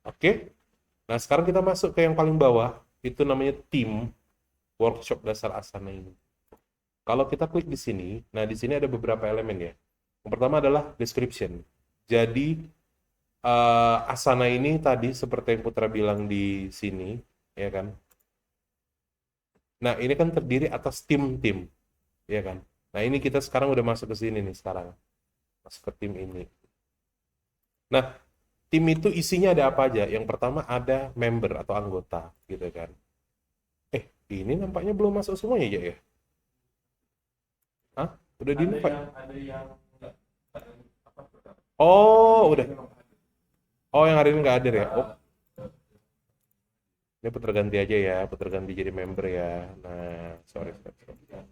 Oke. Nah, sekarang kita masuk ke yang paling bawah, itu namanya tim workshop dasar Asana ini. Kalau kita klik di sini, nah di sini ada beberapa elemen ya. Yang pertama adalah description. Jadi Asana ini tadi seperti yang Putra bilang di sini, ya kan? Nah, ini kan terdiri atas tim-tim, ya kan? Nah, ini kita sekarang udah masuk ke sini nih sekarang. Masuk ke tim ini. Nah, tim itu isinya ada apa aja? Yang pertama ada member atau anggota, gitu kan. Ini nampaknya belum masuk semuanya ya? Hah? Udah di invite? Ada yang enggak, ada yang apa, Oh, udah. memang ada. Oh, yang hari ini nggak hadir ya? Oh, Ah, ini putar ganti aja ya. Putar ganti jadi member ya. Nah, sorry, sorry, sorry.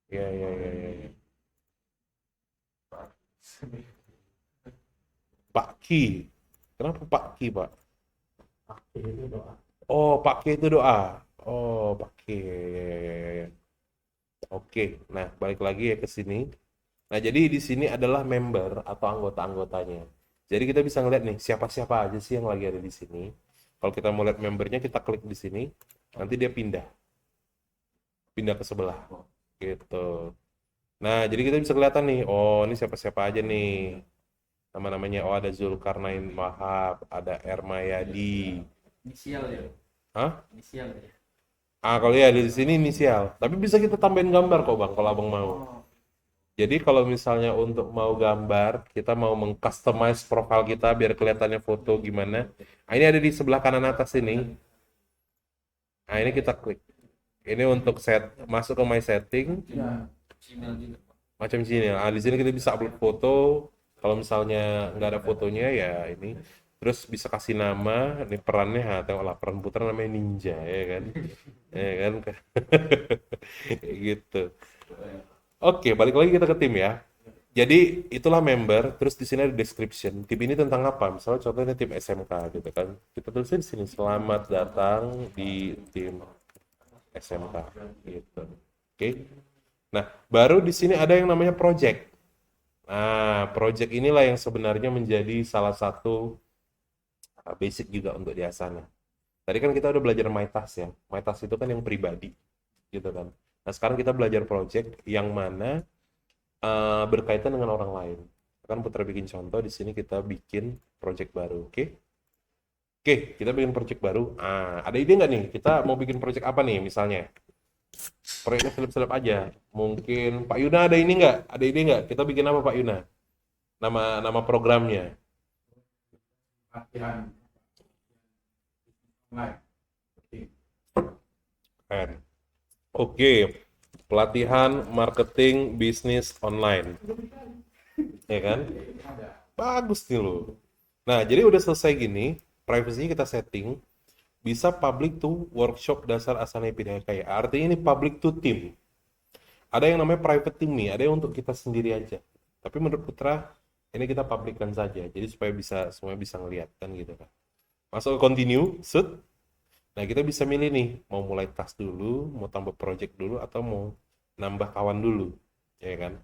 Ya, ya, ya, ya, ya. Pak Ki. Kenapa Pak Ki, Pak? pakai itu doa. Oh, Pak Ki itu doa. Oh, Pak Ki. Ya, ya, ya, ya, ya. Oke. Nah, balik lagi ya ke sini. Nah, jadi di sini adalah member atau anggota-anggotanya. Jadi kita bisa ngeliat nih, siapa-siapa aja sih yang lagi ada di sini. Kalau kita mau lihat membernya, kita klik di sini. Nanti dia pindah. Pindah ke sebelah. Gitu. Nah, jadi kita bisa kelihatan nih, oh ini siapa-siapa aja nih. Nama-namanya, oh ada Zulkarnain Wahab, ada Ermayadi. Inisial ya, Hah? inisial ya. Kalau ya di sini inisial. Tapi bisa kita tambahin gambar kok Bang, kalau Abang mau. Oh, Jadi kalau misalnya untuk mau gambar, kita mau mengcustomize profil kita biar kelihatannya foto gimana. Nah, ini ada di sebelah kanan atas ini. Nah, ini kita klik. Ini untuk masuk ke my setting, ya, Gmail juga. macam sini. Nah, di sini kita bisa upload foto. Kalau misalnya nggak ada fotonya ya ini. Terus bisa kasih nama, ini perannya, tengoklah peran putra namanya Ninja, ya kan? Ya kan? Gitu. Oke, balik lagi kita ke tim ya. Jadi itulah member, terus di sini ada description. Tim ini tentang apa? Misalnya contohnya tim SMK gitu kan. Kita tulisnya di sini selamat datang di tim SMK gitu. Oke. Nah, baru di sini ada yang namanya project. Nah, project inilah yang sebenarnya menjadi salah satu basic juga untuk di Asana. Tadi kan kita udah belajar My Task ya. My Task itu kan yang pribadi gitu kan. Nah, sekarang kita belajar project yang mana berkaitan dengan orang lain. Akan Putra bikin contoh di sini kita bikin project baru, oke? Oke, kita bikin project baru. Ada ide nggak nih? Kita mau bikin project apa nih misalnya? Proyeknya seleb-seleb aja. Mungkin Pak Yuna ada ini nggak? Ada ide nggak? Kita bikin apa Pak Yuna? Nama nama programnya. Latihan online. Oke. Keren. Oke, pelatihan marketing bisnis online, ya kan? Bagus nih loh. Nah, jadi udah selesai gini, privasinya kita setting, bisa public to workshop dasar Asana Epidakaya. Artinya ini public to team. Ada yang namanya private team nih, ada yang untuk kita sendiri aja. Tapi menurut Putra, ini kita publikkan saja. Jadi supaya bisa semuanya bisa ngeliat kan gitu kan. Masuk ke continue, set. Nah, kita bisa milih nih, mau mulai task dulu, mau tambah project dulu, atau mau nambah kawan dulu. Ya kan?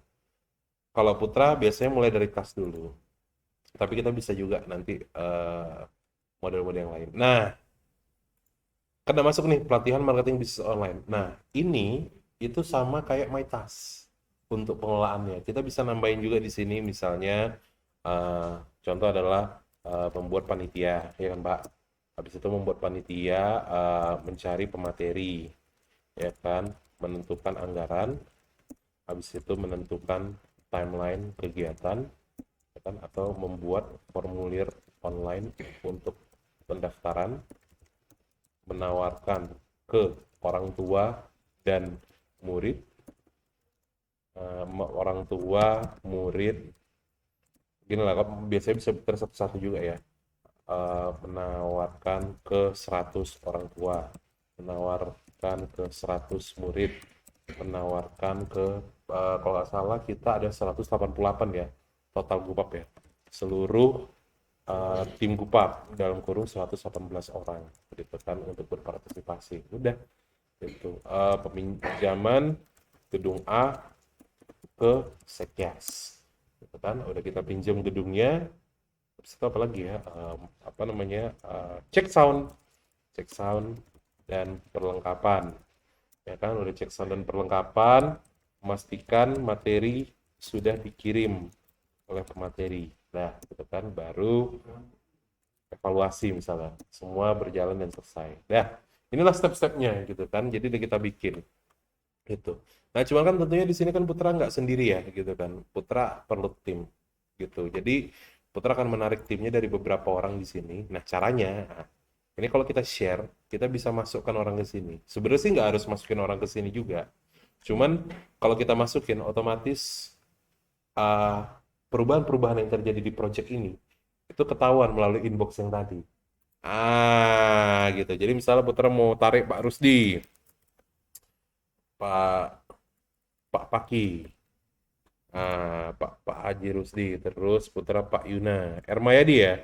Kalau Putra biasanya mulai dari task dulu. Tapi kita bisa juga nanti model-model yang lain. Nah, kan udah masuk nih pelatihan marketing bisnis online. Nah, ini itu sama kayak My Task untuk pengelolaannya. Kita bisa nambahin juga di sini misalnya eh, contoh adalah membuat panitia, ya kan Pak? Habis itu membuat panitia mencari pemateri, ya kan? Menentukan anggaran, habis itu menentukan timeline kegiatan, ya kan? Atau membuat formulir online untuk pendaftaran, menawarkan ke orang tua dan murid, orang tua, murid, gini lah, biasanya bisa putar satu-satu juga ya. Menawarkan ke 100 orang tua, menawarkan ke 100 murid, menawarkan ke, kalau nggak salah kita ada 188 ya, total GUPAP ya. Seluruh tim GUPAP dalam kurung 118 orang gitu kan untuk berpartisipasi. Udah itu peminjaman gedung A ke Sekyas gitu kan, udah kita pinjam gedungnya, Habis itu apa lagi ya? Apa namanya? Cek sound dan perlengkapan. Ya kan, udah cek sound dan perlengkapan, memastikan materi sudah dikirim oleh pemateri. Nah, gitu kan, baru evaluasi misalnya, semua berjalan dan selesai. Nah, inilah step-stepnya gitu kan. Jadi udah kita bikin gitu. Nah, cuma kan tentunya di sini kan Putra nggak sendiri ya gitu kan. Putra perlu tim gitu. Jadi Putra akan menarik timnya dari beberapa orang di sini. Nah, caranya, nah, ini kalau kita share, kita bisa masukkan orang ke sini. Sebenarnya sih nggak harus masukin orang ke sini juga. Cuman kalau kita masukin, otomatis uh, perubahan-perubahan yang terjadi di project ini itu ketahuan melalui inbox yang tadi. Gitu. Jadi misalnya Putra mau tarik Pak Rusdi, Pak Pak Paki, Pak Haji Rusdi, terus Putra Pak Yuna, Ermayadi ya,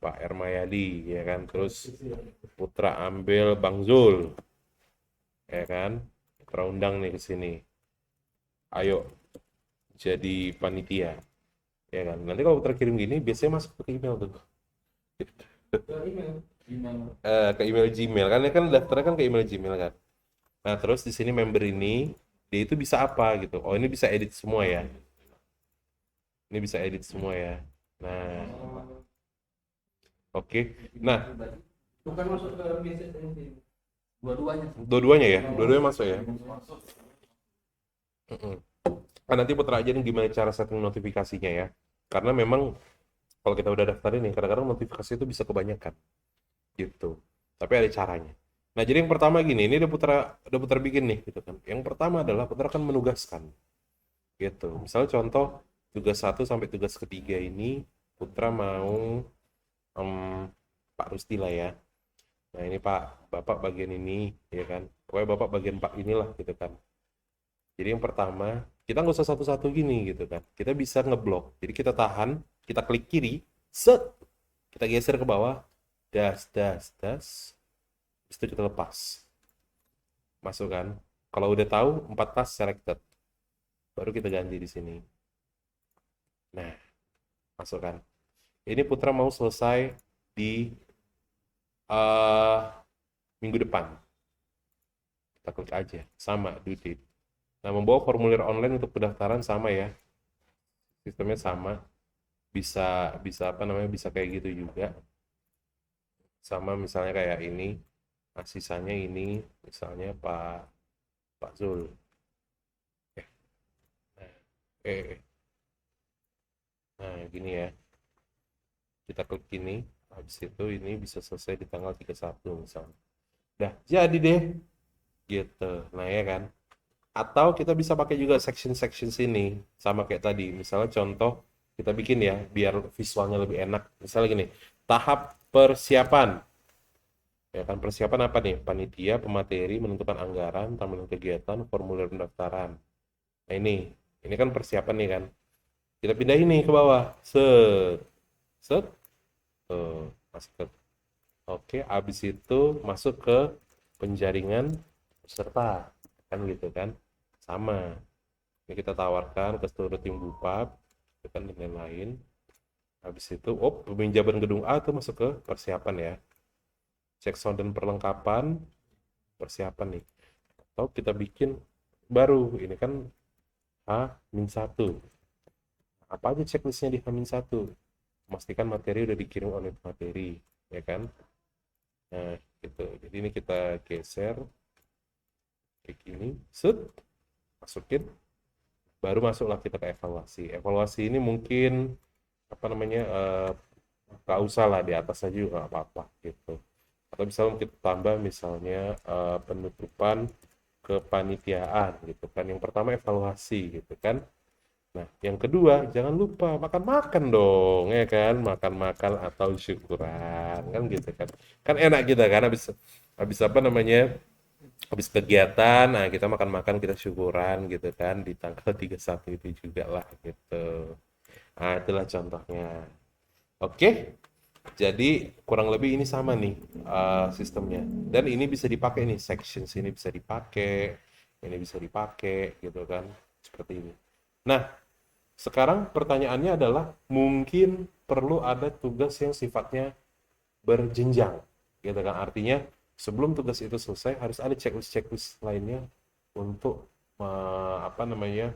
Pak Ermayadi, ya kan, terus Putra ambil Bang Zul, ya kan, Putra undang nih ke sini, ayo jadi panitia, ya kan. Nanti kalau Putra kirim gini, biasanya masuk ke email tuh, Ke email. Email. ke email Gmail kan, ya kan daftarnya kan ke email Gmail kan. Nah, terus di sini member ini, dia itu bisa apa gitu. Oh, ini bisa edit semua ya. Ini bisa edit semua ya. Nah, oke. Nah, Bukan masuk ke message ini. Dua-duanya. dua-duanya ya. Dua-duanya masuk ya. Mm-mm. Nah, nanti Putra ajarin gimana cara setting notifikasinya ya. Karena memang kalau kita udah daftar ini, kadang-kadang notifikasi itu bisa kebanyakan. Gitu. Tapi ada caranya. Nah, jadi yang pertama gini, ini udah Putra bikin nih gitu kan. Yang pertama adalah Putra akan menugaskan. Gitu. Misalnya contoh tugas 1 sampai tugas ketiga ini Putra mau Pak Rusti lah ya. Nah ini Pak, Bapak bagian ini, ya kan. Pokoknya Bapak bagian Pak inilah gitu kan. Jadi yang pertama, kita nggak usah satu-satu gini gitu kan. Kita bisa ngeblok. Jadi kita tahan, kita klik kiri, set, kita geser ke bawah, das, das, das. Habis itu kita lepas. Masuk kan. Kalau udah tahu, 4 tas selected. Baru kita ganti di sini. Nah, masuk kan. Ini Putra mau selesai di eh, minggu depan. Kita klik aja. Sama, due date. Nah, membawa formulir online untuk pendaftaran sama ya. Sistemnya sama. Bisa bisa apa namanya? Bisa kayak gitu juga. Sama misalnya kayak ini. Nah, sisanya ini misalnya Pak Zul. Eh, eh, eh. Nah, gini ya. Kita klik ini. Habis itu ini bisa selesai di tanggal 31 misalnya. Dah, jadi deh. Gitu. Nah, ya kan. Atau kita bisa pakai juga section-section sini sama kayak tadi. Misalnya contoh kita bikin ya biar visualnya lebih enak. Misalnya gini, tahap persiapan. Ya kan persiapan apa nih? Panitia, pemateri, menentukan anggaran, tambahan kegiatan, formulir pendaftaran. Nah ini kan persiapan nih kan. Kita pindah ini ke bawah. Set, set, tuh, masuk ke. Oke, habis itu masuk ke penjaringan peserta, kan gitu kan. Sama. Ini kita tawarkan ke seluruh tim Bupap, itu kan dan lain-lain. Habis itu, peminjaman gedung A itu masuk ke persiapan ya. Cek sound dan perlengkapan, persiapan nih. Atau kita bikin baru, ini kan H-1. Apa aja checklistnya di H-1? Memastikan materi udah dikirim oleh materi, ya kan? Nah, gitu. Jadi ini kita geser, kayak gini, set, masukin, baru masuklah kita ke evaluasi. Evaluasi ini mungkin apa namanya nggak usah lah di atas aja juga nggak apa-apa gitu. Atau misalnya kita tambah misalnya penutupan kepanitiaan gitu kan. Yang pertama evaluasi gitu kan. Nah, yang kedua jangan lupa makan-makan dong ya kan, makan-makan atau syukuran kan gitu kan. Kan enak kita kan habis habis apa namanya habis kegiatan, nah kita makan-makan, kita syukuran gitu kan di tanggal 31 itu juga lah gitu. Nah, itulah contohnya. Oke, jadi kurang lebih ini sama nih sistemnya. Dan ini bisa dipakai nih, sections ini bisa dipakai, ini bisa dipakai gitu kan, seperti ini. Nah, Sekarang pertanyaannya adalah mungkin perlu ada tugas yang sifatnya berjenjang, gitu kan? Artinya sebelum tugas itu selesai harus ada checklist-checklist lainnya untuk apa namanya,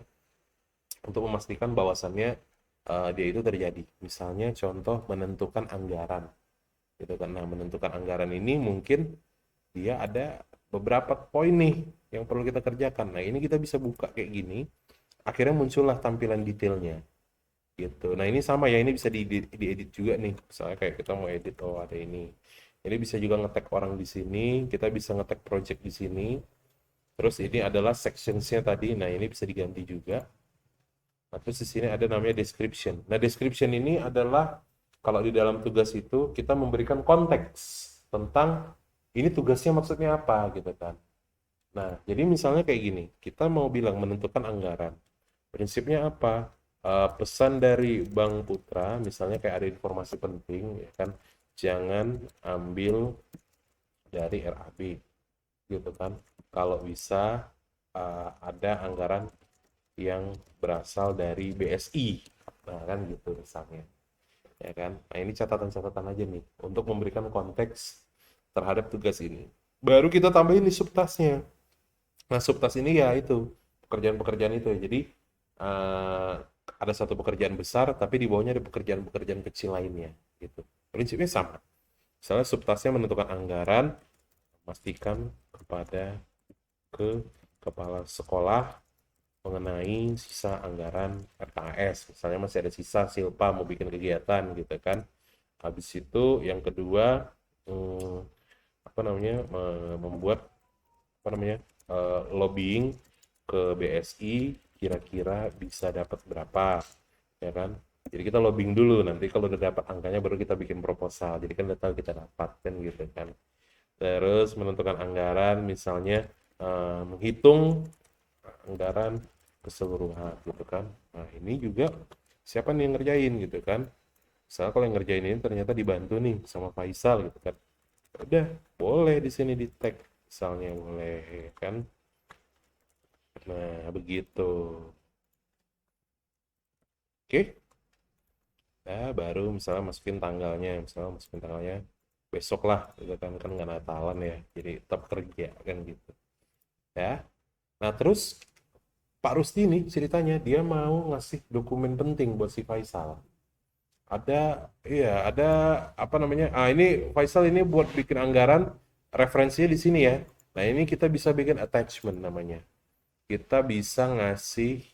untuk memastikan bahwasannya dia itu terjadi. Misalnya contoh menentukan anggaran, gitu kan? Nah, menentukan anggaran ini mungkin dia ada beberapa poin nih yang perlu kita kerjakan. Nah, ini kita bisa buka kayak gini, akhirnya muncullah tampilan detailnya gitu. Nah, ini sama ya, ini bisa diedit juga nih. Misalnya kayak kita mau edit, oh ada ini. Ini bisa juga ngetek orang di sini, kita bisa ngetek project di sini. Terus ini adalah sectionsnya tadi. Nah, ini bisa diganti juga. Nah, terus di sini ada namanya description. Nah, description ini adalah kalau di dalam tugas itu kita memberikan konteks tentang ini tugasnya maksudnya apa gitu kan. Nah, jadi misalnya kayak gini, kita mau bilang menentukan anggaran. Prinsipnya apa? Pesan dari Bank Putra, misalnya kayak ada informasi penting, ya kan, jangan ambil dari RAB, gitu kan. Kalau bisa ada anggaran yang berasal dari BSI, nah kan gitu misalnya, ya kan. Nah ini catatan-catatan aja nih untuk memberikan konteks terhadap tugas ini. Baru kita tambahin di subtasnya. Nah, subtas ini ya itu pekerjaan-pekerjaan itu ya. Jadi eh, ada satu pekerjaan besar, tapi di bawahnya ada pekerjaan-pekerjaan kecil lainnya, gitu. Prinsipnya sama. Misalnya subtasnya menentukan anggaran, pastikan kepada ke kepala sekolah mengenai sisa anggaran RKS. Misalnya masih ada sisa silpa mau bikin kegiatan, gitu kan. Habis itu yang kedua, hmm, apa namanya, membuat apa namanya, lobbying ke BSI kira-kira bisa dapat berapa, ya kan. Jadi kita lobbying dulu, nanti kalau udah dapat angkanya baru kita bikin proposal, jadi kan udah tahu kita dapat kan, gitu kan. Terus menentukan anggaran, misalnya menghitung anggaran keseluruhan, gitu kan. Nah ini juga siapa nih yang ngerjain, gitu kan. Misalnya kalau yang ngerjain ini ternyata dibantu nih sama Faisal, gitu kan, udah boleh di sini di tag misalnya, boleh ya kan. Nah begitu, oke. Nah baru misalnya masukin tanggalnya besok lah, gitu kan, kan nggak Natalan ya, jadi tetap kerja kan gitu ya. Nah terus Pak Rusti nih ceritanya dia mau ngasih dokumen penting buat si Faisal. Ada, iya, ada apa namanya? Ini Faisal ini buat bikin anggaran, referensinya di sini ya. Nah, ini kita bisa bikin attachment namanya. Kita bisa ngasih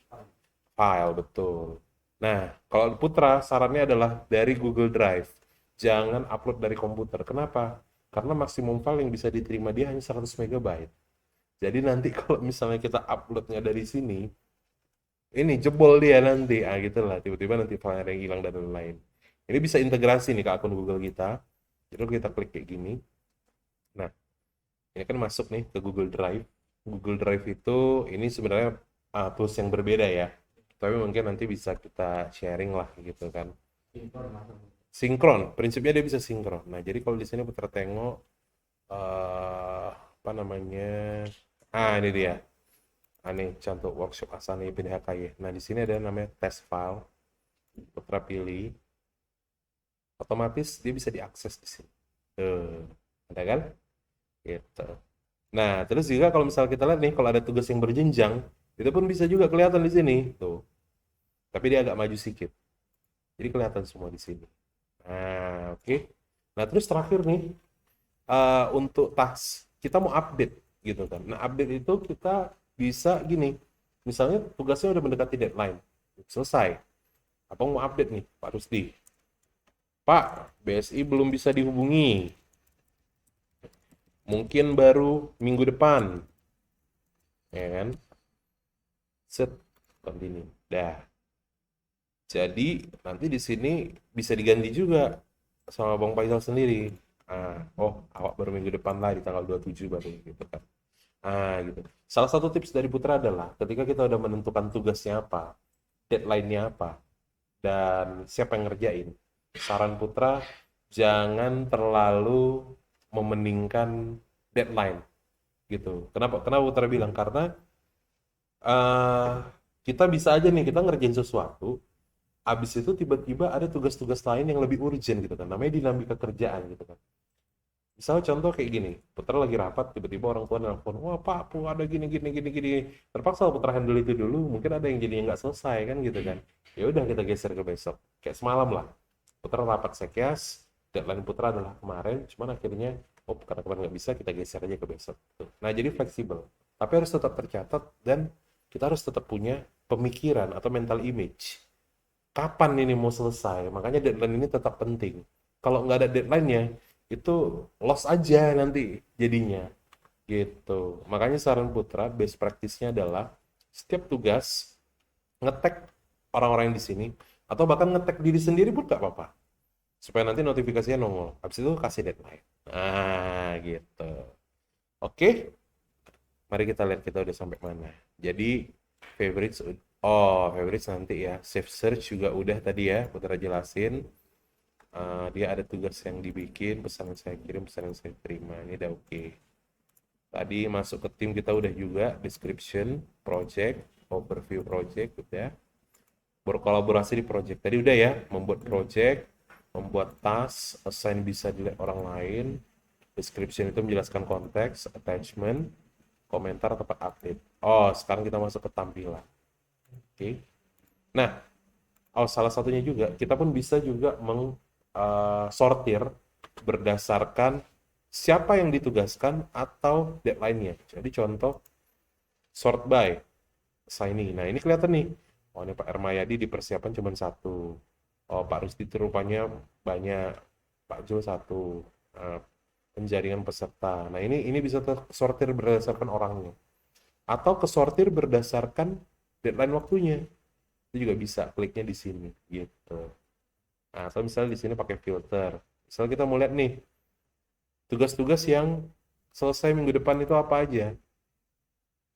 file, betul. Nah, kalau Putra sarannya adalah dari Google Drive. Jangan upload dari komputer. Kenapa? Karena maksimum file yang bisa diterima dia hanya 100 megabyte. Jadi nanti kalau misalnya kita uploadnya dari sini, ini jebol dia nanti, gitu lah, tiba-tiba nanti file yang hilang dan lain-lain. Ini bisa integrasi nih ke akun Google kita. Jadi kalau kita klik kayak gini, nah ini kan masuk nih ke Google Drive. Google Drive itu ini sebenarnya tools yang berbeda ya, tapi mungkin nanti bisa kita sharing lah gitu kan. Sinkron, prinsipnya dia bisa sinkron. Nah jadi kalau di sini putar tengok, apa namanya, ini dia. Ini contoh workshop Asana PDHKY. Nah, di sini ada namanya test file. Putra pilih, otomatis dia bisa diakses di sini. Tuh, ada kan? Gitu. Nah, terus juga kalau misal kita lihat nih, kalau ada tugas yang berjenjang, itu pun bisa juga kelihatan di sini. Tuh. Tapi dia agak maju sedikit. Jadi kelihatan semua di sini. Nah, oke. Nah, terus terakhir nih, untuk task, kita mau update gitu kan. Nah, update itu kita bisa gini. Misalnya tugasnya udah mendekati deadline. Selesai. Abang mau update nih, Pak Rusdi. Pak, BSI belum bisa dihubungi. Mungkin baru minggu depan. Ya kan? Set, continue. Dah. Jadi, nanti di sini bisa diganti juga sama Bang Faisal sendiri. Awak baru minggu depan lah di tanggal 27 baru gitu kan. Gitu. Salah satu tips dari Putra adalah ketika kita udah menentukan tugasnya apa, deadline-nya apa, dan siapa yang ngerjain. Saran Putra, jangan terlalu memeningkan deadline gitu. Kenapa? Kenapa Putra bilang? Karena uh, kita bisa aja nih, kita ngerjain sesuatu, abis itu tiba-tiba ada tugas-tugas lain yang lebih urgent gitu kan, namanya dinamika kerjaan gitu kan. Misalnya contoh kayak gini, Putra lagi rapat, tiba-tiba orang tua nelfon, wah Pak, Pu, ada gini, gini, gini, gini. Terpaksa Putra handle itu dulu, mungkin ada yang jadi nggak selesai kan gitu kan. Ya udah kita geser ke besok. Kayak semalam lah, Putra rapat Sekyas, deadline Putra adalah kemarin, cuman akhirnya, oh karena kemarin nggak bisa, kita geser aja ke besok. Nah jadi fleksibel, tapi harus tetap tercatat dan kita harus tetap punya pemikiran atau mental image. Kapan ini mau selesai? Makanya deadline ini tetap penting. Kalau nggak ada deadline-nya, itu loss aja nanti jadinya. Gitu. Makanya saran Putra, best practice-nya adalah setiap tugas ngetek orang-orang yang di sini, atau bahkan ngetek diri sendiri pun nggak apa-apa. Supaya nanti notifikasinya nongol. Habis itu kasih deadline. Nah, gitu. Oke, mari kita lihat kita udah sampai mana. Jadi, favorites, oh, favorites nanti ya. Save search juga udah tadi ya, Putra jelasin. Dia ada tugas yang dibikin, pesan yang saya kirim, pesan yang saya terima. Ini udah oke. Tadi masuk ke tim kita udah juga, description, project, overview project, udah. Berkolaborasi di project. Tadi udah ya, membuat project, membuat task, assign bisa dilihat orang lain, description itu menjelaskan konteks, attachment, komentar, tempat update. Oh, sekarang kita masuk ke tampilan. Oke. Nah, salah satunya juga, kita pun bisa juga sortir berdasarkan siapa yang ditugaskan atau deadline-nya. Jadi contoh, sort by, signing. Nah, ini kelihatan nih. Oh, ini Pak Ermayadi dipersiapkan cuma satu. Oh, Pak Rusdi itu rupanya banyak. Pak Jo satu. Nah, penjaringan peserta. Nah, ini bisa tersortir berdasarkan orangnya. Atau kesortir berdasarkan deadline waktunya. Itu juga bisa, kliknya di sini. Gitu. Nah, atau misalnya di sini pakai filter. Misalnya kita mau lihat nih, tugas-tugas yang selesai minggu depan itu apa aja.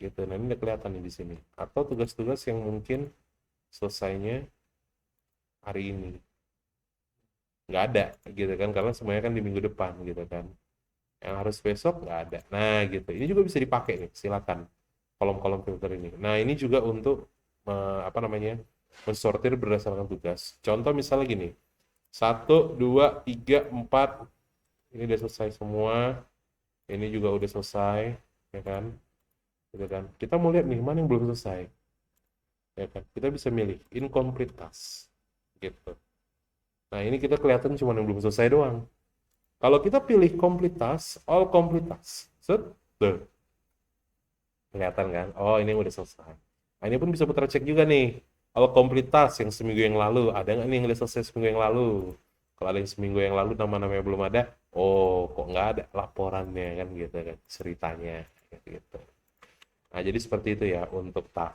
Gitu. Nah, ini udah kelihatan nih di sini. Atau tugas-tugas yang mungkin selesainya hari ini. Nggak ada, gitu kan. Karena semuanya kan di minggu depan, gitu kan. Yang harus besok, nggak ada. Nah, gitu. Ini juga bisa dipakai nih, silakan. Kolom-kolom filter ini. Nah, ini juga untuk, apa namanya, mensortir berdasarkan tugas. Contoh misalnya gini, 1, 2, 3, 4, ini udah selesai semua, ini juga udah selesai, ya kan, gitu kan. Kita mau lihat nih mana yang belum selesai, ya kan. Kita bisa milih incomplete task, gitu. Nah ini kita kelihatan cuma yang belum selesai doang. Kalau kita pilih complete task, all complete task, set, tuh, kelihatan kan? Oh ini udah selesai. Nah ini pun bisa putar cek juga nih, all complete task yang seminggu yang lalu, ada nggak nih yang udah selesai seminggu yang lalu? Kalau ada yang seminggu yang lalu nama-namanya belum ada, oh kok nggak ada laporannya kan gitu kan, ceritanya gitu. Nah jadi seperti itu ya untuk task.